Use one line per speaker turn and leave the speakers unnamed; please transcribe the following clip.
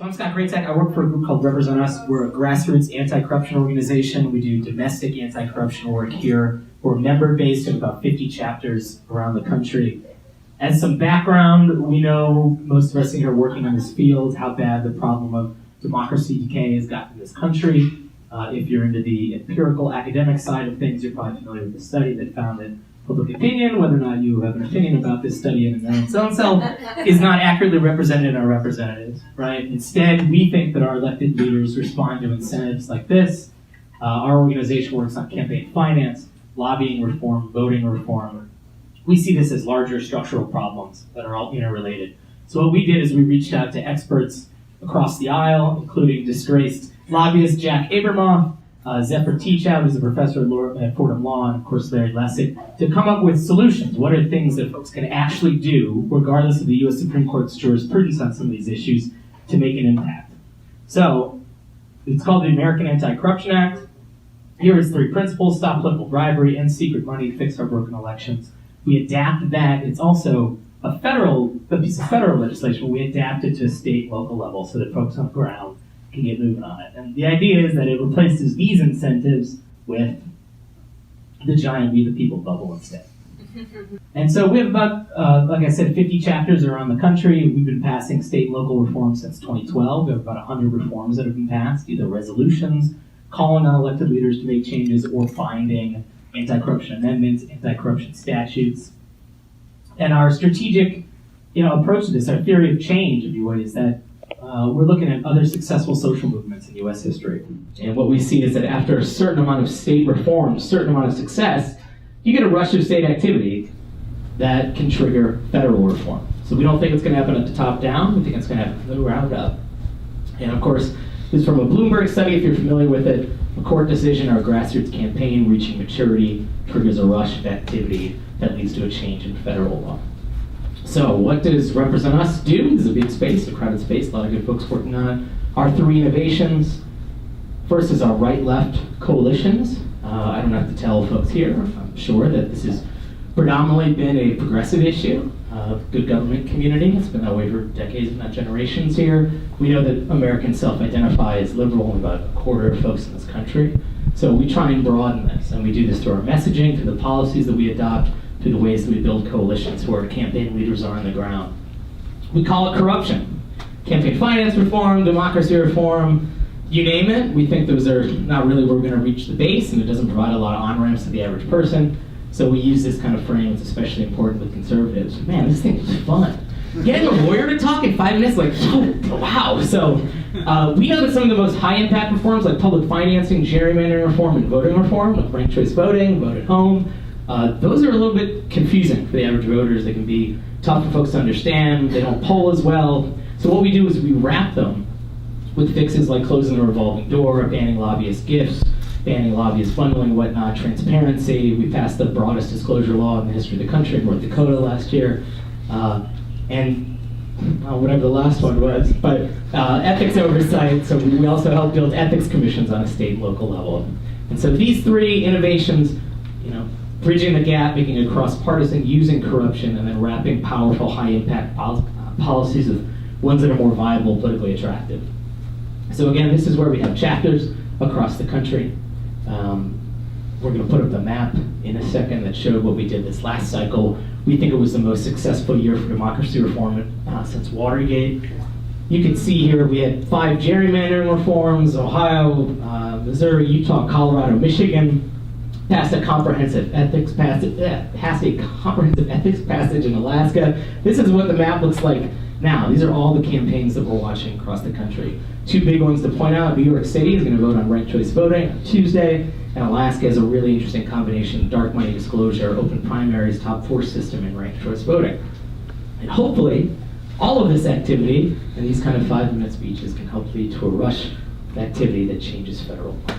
So I'm Scott Greytak. I work for a group called RepresentUS. We're a grassroots anti-corruption organization. We do domestic anti-corruption work here. We're member-based in about 50 chapters around the country. As some background, we know most of us here are working on this field, how bad the problem of democracy decay has gotten in this country. If you're into the empirical academic side of things, you're probably familiar with the study that found that public opinion, whether or not you have an opinion about this study in its own self, is not accurately represented in our representatives, right? Instead, we think that our elected leaders respond to incentives like this. Our organization works on campaign finance, lobbying reform, voting reform. We see this as larger structural problems that are all interrelated. So what we did is we reached out to experts across the aisle, including disgraced lobbyist Jack Abramoff, Zephyr Teachout, who's a professor at Fordham Law, and of course Larry Lessig, to come up with solutions. What are things that folks can actually do, regardless of the U.S. Supreme Court's jurisprudence on some of these issues, to make an impact? So, it's called the American Anti-Corruption Act. Here is 3 principles: stop political bribery, end secret money, fix our broken elections. We adapt that. It's also a piece of federal legislation. We adapt it to a state and local level so that folks on the ground can get moving on it. And the idea is that it replaces these incentives with the giant We the People bubble instead. And so we have about, like I said, 50 chapters around the country. We've been passing state and local reforms since 2012. We have about 100 reforms that have been passed, either resolutions, calling on elected leaders to make changes, or finding anti-corruption amendments, anti-corruption statutes. And our strategic approach to this, our theory of change, if you would, is that we're looking at other successful social movements in U.S. history. And what we see is that after a certain amount of state reform, a certain amount of success, you get a rush of state activity that can trigger federal reform. So we don't think it's going to happen at the top down. We think it's going to happen from the ground up. And of course, this is from a Bloomberg study, if you're familiar with it. A court decision or a grassroots campaign reaching maturity triggers a rush of activity that leads to a change in federal law. So what does RepresentUS do? This is a big space, a crowded space, a lot of good folks working on it. Our 3 innovations. First is our right-left coalitions. I don't have to tell folks here, I'm sure, that this has predominantly been a progressive issue, good government community. It's been that way for decades, if not generations here. We know that Americans self-identify as liberal, only about a quarter of folks in this country. So we try and broaden this, and we do this through our messaging, through the policies that we adopt, through the ways that we build coalitions where campaign leaders are on the ground. We call it corruption. Campaign finance reform, democracy reform, you name it. We think those are not really where we're going to reach the base, and it doesn't provide a lot of on-ramps to the average person. So we use this kind of frame. It's especially important with conservatives. Man, this thing is fun. Getting a lawyer to talk in 5 minutes, like, oh, wow. So we know that some of the most high-impact reforms, like public financing, gerrymandering reform, and voting reform, like ranked choice voting, vote at home, those are a little bit confusing for the average voters. They can be tough for folks to understand. They don't poll as well. So what we do is we wrap them with fixes like closing the revolving door, banning lobbyist gifts, banning lobbyist bundling and whatnot, transparency. We passed the broadest disclosure law in the history of the country in North Dakota last year. And whatever the last one was, but ethics oversight. So we also help build ethics commissions on a state and local level. And so these 3 innovations, bridging the gap, making it cross-partisan, using corruption, and then wrapping powerful, high-impact policies with ones that are more viable, politically attractive. So again, this is where we have chapters across the country. We're going to put up the map in a second that showed what we did this last cycle. We think it was the most successful year for democracy reform since Watergate. You can see here we had 5 gerrymandering reforms: Ohio, Missouri, Utah, Colorado, Michigan. Passed a comprehensive ethics passage in Alaska. This is what the map looks like now. These are all the campaigns that we're watching across the country. 2 big ones to point out: New York City is going to vote on ranked choice voting on Tuesday, and Alaska has a really interesting combination: dark money disclosure, open primaries, top 4 system, and ranked choice voting. And hopefully, all of this activity and these kind of 5-minute speeches can help lead to a rush of activity that changes federal law.